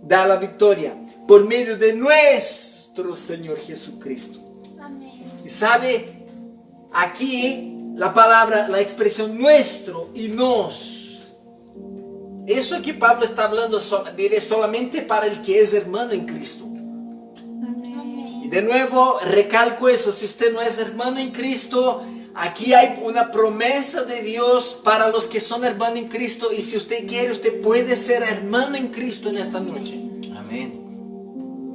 [SPEAKER 1] da la victoria por medio de nuestro Señor Jesucristo.
[SPEAKER 2] Amén.
[SPEAKER 1] Y sabe, aquí la palabra, la expresión nuestro y nos, eso que Pablo está hablando diré solamente para el que es hermano en Cristo.
[SPEAKER 2] Amén.
[SPEAKER 1] Y de nuevo recalco eso, si usted no es hermano en Cristo, aquí hay una promesa de Dios para los que son hermanos en Cristo, y si usted quiere, usted puede ser hermano en Cristo en esta noche.
[SPEAKER 3] Amén.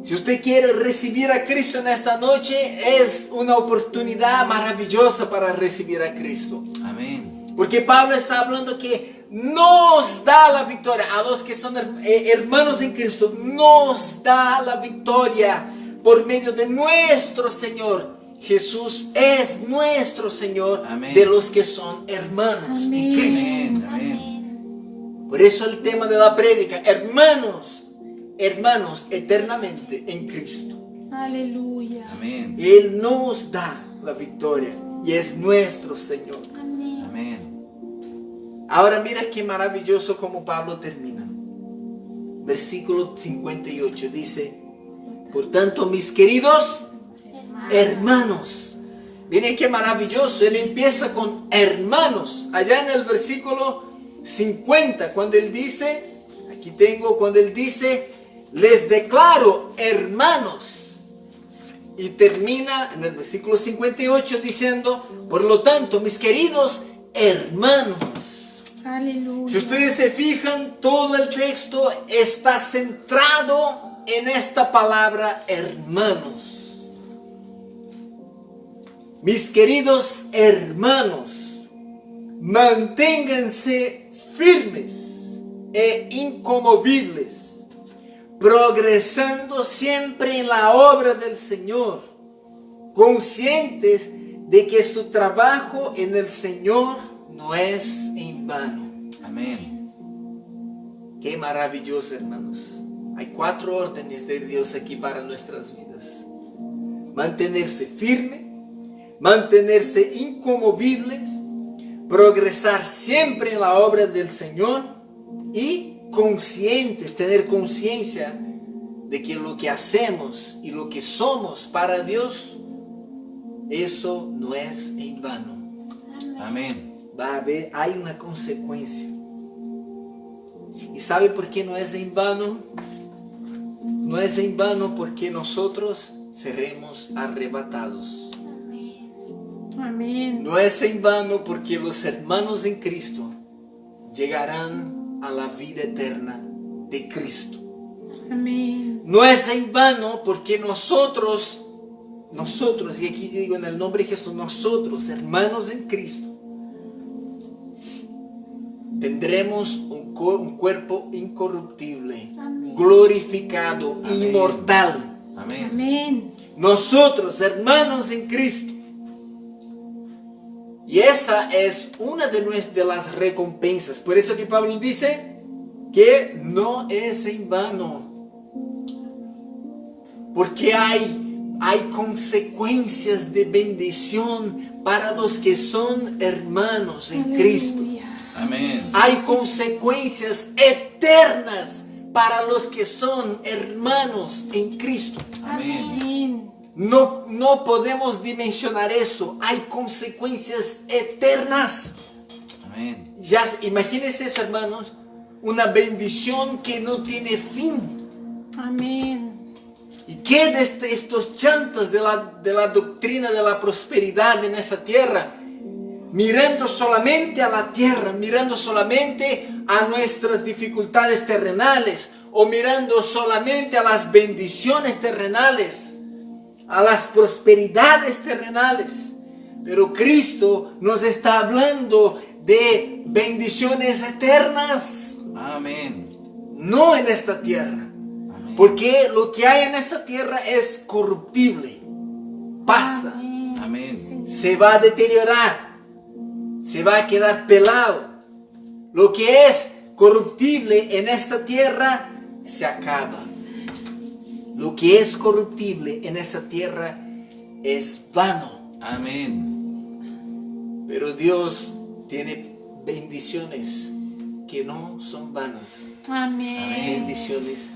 [SPEAKER 1] Si usted quiere recibir a Cristo en esta noche, es una oportunidad maravillosa para recibir a Cristo.
[SPEAKER 3] Amén.
[SPEAKER 1] Porque Pablo está hablando que nos da la victoria a los que son hermanos en Cristo. Nos da la victoria por medio de nuestro Señor. Jesús es nuestro Señor.
[SPEAKER 3] Amén.
[SPEAKER 1] De los que son hermanos en Cristo.
[SPEAKER 3] Amén. Amén.
[SPEAKER 2] Amén.
[SPEAKER 1] Por eso el tema de la prédica, hermanos eternamente en Cristo.
[SPEAKER 2] Aleluya.
[SPEAKER 3] Amén.
[SPEAKER 1] Él nos da la victoria y es nuestro Señor.
[SPEAKER 2] Amén.
[SPEAKER 3] Amén.
[SPEAKER 1] Ahora mira qué maravilloso como Pablo termina. Versículo 58 dice, por tanto, mis queridos hermanos. Miren qué maravilloso, él empieza con hermanos. Allá en el versículo 50, cuando él dice, aquí tengo, cuando él dice, les declaro hermanos. Y termina en el versículo 58 diciendo, por lo tanto, mis queridos hermanos.
[SPEAKER 2] Aleluya.
[SPEAKER 1] Si ustedes se fijan, todo el texto está centrado en esta palabra hermanos. Mis queridos hermanos, manténganse firmes e inconmovibles, progresando siempre en la obra del Señor, conscientes de que su trabajo en el Señor no es en vano.
[SPEAKER 3] Amén.
[SPEAKER 1] Qué maravilloso, hermanos. Hay 4 órdenes de Dios aquí para nuestras vidas: mantenerse firme, mantenerse inconmovibles, progresar siempre en la obra del Señor y conscientes, tener conciencia de que lo que hacemos y lo que somos para Dios, eso no es en vano.
[SPEAKER 3] Amén.
[SPEAKER 1] Va a haber, hay una consecuencia. ¿Y sabe por qué no es en vano? No es en vano porque nosotros seremos arrebatados.
[SPEAKER 2] Amén.
[SPEAKER 1] No es en vano porque los hermanos en Cristo llegarán a la vida eterna de Cristo.
[SPEAKER 2] Amén.
[SPEAKER 1] No es en vano porque nosotros, y aquí digo en el nombre de Jesús, nosotros, hermanos en Cristo, tendremos un cuerpo incorruptible,
[SPEAKER 2] Amén.
[SPEAKER 1] glorificado,
[SPEAKER 3] Amén.
[SPEAKER 1] inmortal.
[SPEAKER 3] Amén.
[SPEAKER 2] Amén.
[SPEAKER 1] Nosotros, hermanos en Cristo. Y esa es una de las recompensas. Por eso que Pablo dice que no es en vano. Porque hay consecuencias de bendición para los que son hermanos en Cristo.
[SPEAKER 2] Aleluya.
[SPEAKER 3] Amén.
[SPEAKER 1] Hay consecuencias eternas para los que son hermanos en Cristo.
[SPEAKER 3] Amén.
[SPEAKER 2] Amén.
[SPEAKER 1] No podemos dimensionar eso. Hay consecuencias eternas.
[SPEAKER 3] Amén.
[SPEAKER 1] Ya, imagínense eso, hermanos. Una bendición que no tiene fin.
[SPEAKER 2] Amén.
[SPEAKER 1] ¿Y qué de estos chantas de la doctrina de la prosperidad en esa tierra? mirando solamente a la tierra, mirando solamente a nuestras dificultades terrenales, o mirando solamente a las bendiciones terrenales, a las prosperidades terrenales. Pero Cristo nos está hablando de bendiciones eternas,
[SPEAKER 3] Amén.
[SPEAKER 1] no en esta tierra.
[SPEAKER 3] Amén.
[SPEAKER 1] Porque lo que hay en esta tierra es corruptible, pasa,
[SPEAKER 3] Amén.
[SPEAKER 1] se va a deteriorar, se va a quedar pelado. Lo que es corruptible en esta tierra se acaba. Lo que es corruptible en esta tierra es vano.
[SPEAKER 3] Amén.
[SPEAKER 1] Pero Dios tiene bendiciones que no son vanas,
[SPEAKER 2] Amén.
[SPEAKER 1] bendiciones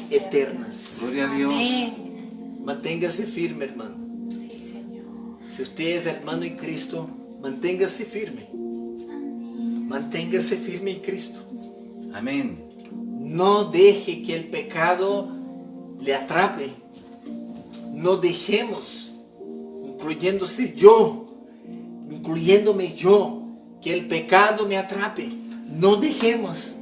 [SPEAKER 1] eternas.
[SPEAKER 3] Gloria a Dios.
[SPEAKER 2] Amén.
[SPEAKER 1] Manténgase firme, hermano.
[SPEAKER 2] Sí, Señor.
[SPEAKER 1] Si usted es hermano en Cristo, manténgase firme. Manténgase firme en Cristo.
[SPEAKER 3] Amén.
[SPEAKER 1] No deje que el pecado le atrape. No dejemos, incluyéndome yo, que el pecado me atrape. No dejemos,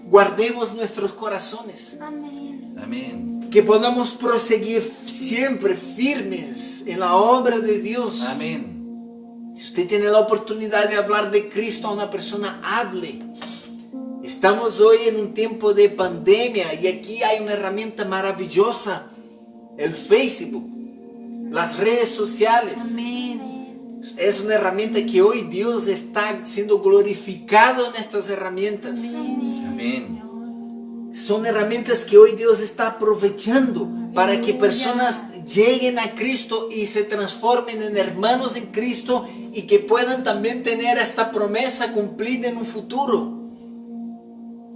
[SPEAKER 1] guardemos nuestros corazones.
[SPEAKER 2] Amén.
[SPEAKER 3] Amén.
[SPEAKER 1] Que podamos proseguir siempre firmes en la obra de Dios.
[SPEAKER 3] Amén.
[SPEAKER 1] Si usted tiene la oportunidad de hablar de Cristo a una persona, hable. Estamos hoy en un tiempo de pandemia y aquí hay una herramienta maravillosa, el Facebook, las redes sociales.
[SPEAKER 2] Amén.
[SPEAKER 1] Es una herramienta que hoy Dios está siendo glorificado en estas herramientas.
[SPEAKER 3] Amén.
[SPEAKER 1] Son herramientas que hoy Dios está aprovechando para que personas lleguen a Cristo y se transformen en hermanos en Cristo y que puedan también tener esta promesa cumplida en un futuro.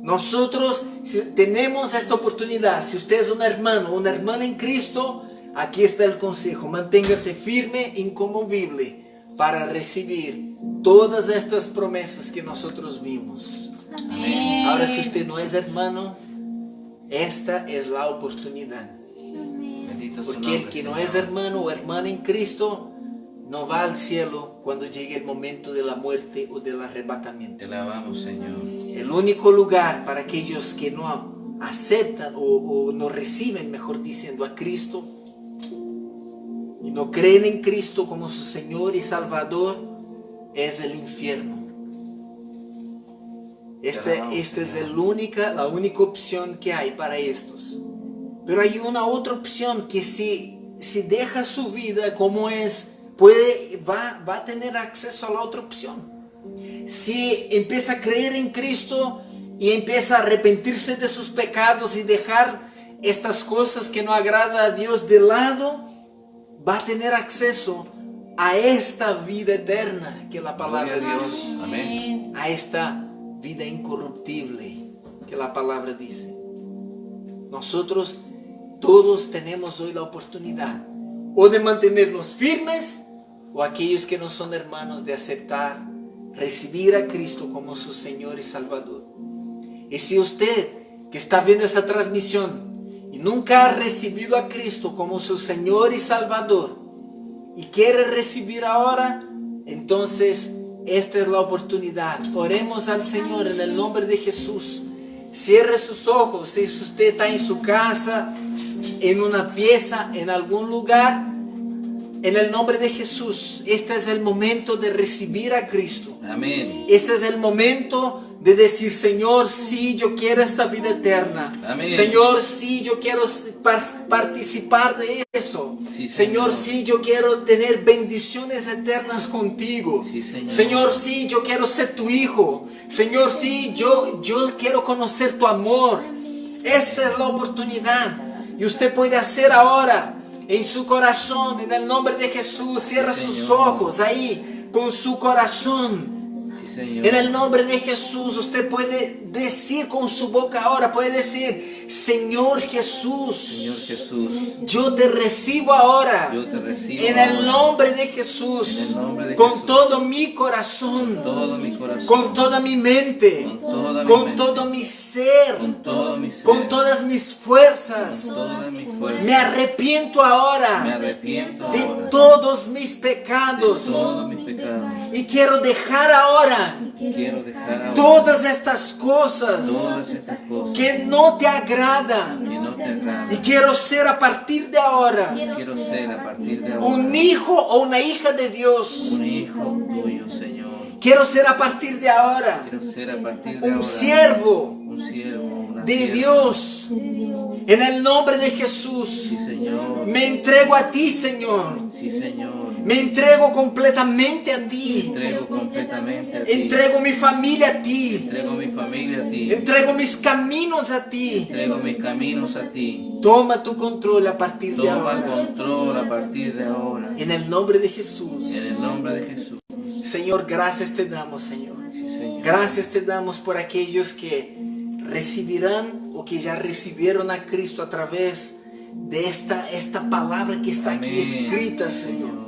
[SPEAKER 1] Nosotros si tenemos esta oportunidad. Si usted es un hermano o una hermana en Cristo, aquí está el consejo: manténgase firme, inconmovible, para recibir todas estas promesas que nosotros vimos.
[SPEAKER 2] Amén.
[SPEAKER 1] Ahora, si usted no es hermano, esta es la oportunidad.
[SPEAKER 3] Bendito su
[SPEAKER 1] Porque el
[SPEAKER 3] nombre,
[SPEAKER 1] que no
[SPEAKER 3] Señor.
[SPEAKER 1] es hermano o hermana en Cristo no va al cielo cuando llegue el momento de la muerte o del arrebatamiento.
[SPEAKER 3] Te alabamos, Señor.
[SPEAKER 1] El único lugar para aquellos que no aceptan o no reciben, mejor diciendo, a Cristo y no creen en Cristo como su Señor y Salvador es el infierno. Esta es la única opción que hay para estos. Pero hay una otra opción que si deja su vida como es, va a tener acceso a la otra opción. Si empieza a creer en Cristo y empieza a arrepentirse de sus pecados y dejar estas cosas que no agradan a Dios de lado, va a tener acceso a esta vida eterna que la palabra de
[SPEAKER 3] Gloria a
[SPEAKER 1] Dios,
[SPEAKER 3] Dios. Amén.
[SPEAKER 1] a esta vida incorruptible que la palabra dice. Nosotros todos tenemos hoy la oportunidad o de mantenernos firmes, o aquellos que no son hermanos de aceptar, recibir a Cristo como su Señor y Salvador. Y si usted que está viendo esa transmisión y nunca ha recibido a Cristo como su Señor y Salvador y quiere recibir ahora, entonces esta es la oportunidad. Oremos al Señor en el nombre de Jesús. Cierre sus ojos. Si usted está en su casa, en una pieza, en algún lugar, en el nombre de Jesús, este es el momento de recibir a Cristo.
[SPEAKER 3] Amén.
[SPEAKER 1] Este es el momento de decir: Señor, sí, yo quiero esta vida eterna.
[SPEAKER 3] Amén.
[SPEAKER 1] Señor, sí, yo quiero participar de eso.
[SPEAKER 3] Sí,
[SPEAKER 1] Señor,
[SPEAKER 3] Señor.
[SPEAKER 1] sí, yo quiero tener bendiciones eternas contigo.
[SPEAKER 3] Sí, Señor.
[SPEAKER 1] Señor, sí, yo quiero ser tu hijo. Señor, sí, yo quiero conocer tu amor. Esta es la oportunidad. Y usted puede hacer ahora en su corazón, en el nombre de Jesús. Cierra
[SPEAKER 3] Sí,
[SPEAKER 1] sus
[SPEAKER 3] Señor.
[SPEAKER 1] ojos ahí con su corazón.
[SPEAKER 3] Sí, Señor.
[SPEAKER 1] En el nombre de Jesús, usted puede decir con su boca ahora, puede decir: Señor Jesús,
[SPEAKER 3] Señor Jesús,
[SPEAKER 1] yo te recibo ahora.
[SPEAKER 3] yo te recibo
[SPEAKER 1] En el
[SPEAKER 3] ahora.
[SPEAKER 1] nombre de Jesús,
[SPEAKER 3] En el nombre de
[SPEAKER 1] con
[SPEAKER 3] Jesús.
[SPEAKER 1] todo mi corazón,
[SPEAKER 3] Todo mi corazón,
[SPEAKER 1] con toda mi mente,
[SPEAKER 3] con toda mi
[SPEAKER 1] con
[SPEAKER 3] mente,
[SPEAKER 1] todo mi ser,
[SPEAKER 3] con todo mi ser,
[SPEAKER 1] con todas mis fuerzas.
[SPEAKER 3] con toda mi fuerza.
[SPEAKER 1] Me arrepiento
[SPEAKER 3] Me
[SPEAKER 1] ahora
[SPEAKER 3] arrepiento
[SPEAKER 1] de
[SPEAKER 3] ahora
[SPEAKER 1] todos mis
[SPEAKER 3] de
[SPEAKER 1] pecados.
[SPEAKER 3] todos mis pecados.
[SPEAKER 1] Y quiero dejar ahora
[SPEAKER 3] Quiero dejar ahora
[SPEAKER 1] todas estas cosas
[SPEAKER 3] todas estas cosas
[SPEAKER 1] que no te agradan.
[SPEAKER 3] que no te agradan.
[SPEAKER 1] Y quiero ser a partir de ahora
[SPEAKER 3] Quiero ser a partir de ahora
[SPEAKER 1] un hijo o una hija de Dios.
[SPEAKER 3] un hijo tuyo, Señor.
[SPEAKER 1] Quiero ser a partir de ahora
[SPEAKER 3] Quiero ser a partir de
[SPEAKER 1] un
[SPEAKER 3] ahora
[SPEAKER 1] siervo
[SPEAKER 3] un siervo, una
[SPEAKER 1] de
[SPEAKER 3] sierva.
[SPEAKER 1] Dios. En el nombre de Jesús,
[SPEAKER 3] Sí, Señor.
[SPEAKER 1] me entrego a ti, Señor.
[SPEAKER 3] Sí, Señor.
[SPEAKER 1] Me entrego completamente a ti.
[SPEAKER 3] Entrego completamente a ti.
[SPEAKER 1] Entrego mi familia a ti.
[SPEAKER 3] Entrego mi familia a ti.
[SPEAKER 1] Entrego mis caminos a ti.
[SPEAKER 3] Entrego mis caminos a ti.
[SPEAKER 1] Toma tu control a partir de
[SPEAKER 3] Toma
[SPEAKER 1] ahora.
[SPEAKER 3] control a partir de ahora.
[SPEAKER 1] En el nombre de Jesús.
[SPEAKER 3] En el nombre de Jesús.
[SPEAKER 1] Señor, gracias te damos, Señor.
[SPEAKER 3] Sí, Señor.
[SPEAKER 1] Gracias te damos por aquellos que recibirán o que ya recibieron a Cristo a través de esta palabra que está aquí
[SPEAKER 3] Amén,
[SPEAKER 1] escrita, Señor.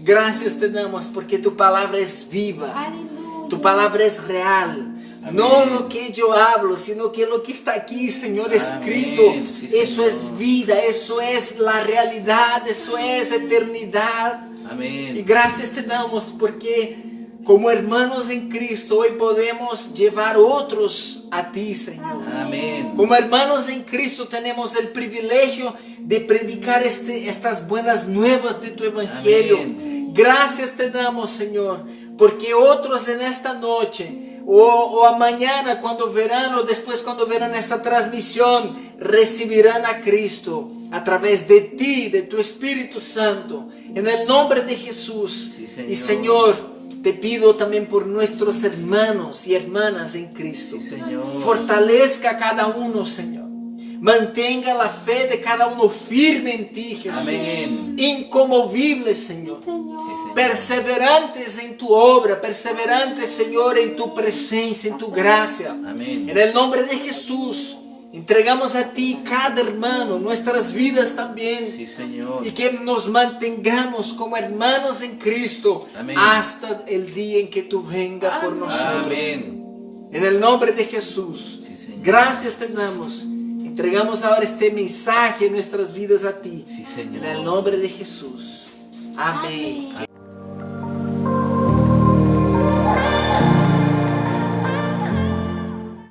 [SPEAKER 1] Gracias te damos porque tu palabra es viva.
[SPEAKER 2] Aleluya.
[SPEAKER 1] Tu palabra es real.
[SPEAKER 3] Amén.
[SPEAKER 1] No lo que yo hablo, sino que lo que está aquí, Señor, escrito.
[SPEAKER 3] Amén. Sí,
[SPEAKER 1] Eso es
[SPEAKER 3] Señor.
[SPEAKER 1] vida, eso es la realidad, eso es eternidad. Y
[SPEAKER 3] Amén.
[SPEAKER 1] gracias te damos porque como hermanos en Cristo hoy podemos llevar otros a ti, Señor.
[SPEAKER 3] Amén.
[SPEAKER 1] Como hermanos en Cristo tenemos el privilegio de predicar estas buenas nuevas de tu evangelio.
[SPEAKER 3] Amén.
[SPEAKER 1] Gracias te damos, Señor, porque otros en esta noche o a mañana cuando verán o después cuando verán esta transmisión recibirán a Cristo a través de ti, de tu Espíritu Santo, en el nombre de Jesús.
[SPEAKER 3] Sí, Señor.
[SPEAKER 1] Y Señor, te pido también por nuestros hermanos y hermanas en Cristo.
[SPEAKER 3] Sí, Señor.
[SPEAKER 1] Fortalezca a cada uno, Señor. Mantenga la fe de cada uno firme en ti, Jesús.
[SPEAKER 3] Amén.
[SPEAKER 1] Inconmovible, Señor.
[SPEAKER 3] Sí, Señor.
[SPEAKER 1] Perseverantes en tu obra, perseverantes, Señor, en tu presencia, en tu gracia.
[SPEAKER 3] Amén.
[SPEAKER 1] En el nombre de Jesús, entregamos a ti cada hermano, nuestras vidas también.
[SPEAKER 3] Sí, Señor.
[SPEAKER 1] Y que nos mantengamos como hermanos en Cristo
[SPEAKER 3] Amén.
[SPEAKER 1] hasta el día en que tú vengas por nosotros.
[SPEAKER 3] Amén.
[SPEAKER 1] En el nombre de Jesús,
[SPEAKER 3] Sí, Señor.
[SPEAKER 1] gracias te damos. Entregamos ahora este mensaje en nuestras vidas a ti.
[SPEAKER 3] Sí, Señor.
[SPEAKER 1] En el nombre de Jesús. Amén.
[SPEAKER 2] Amén.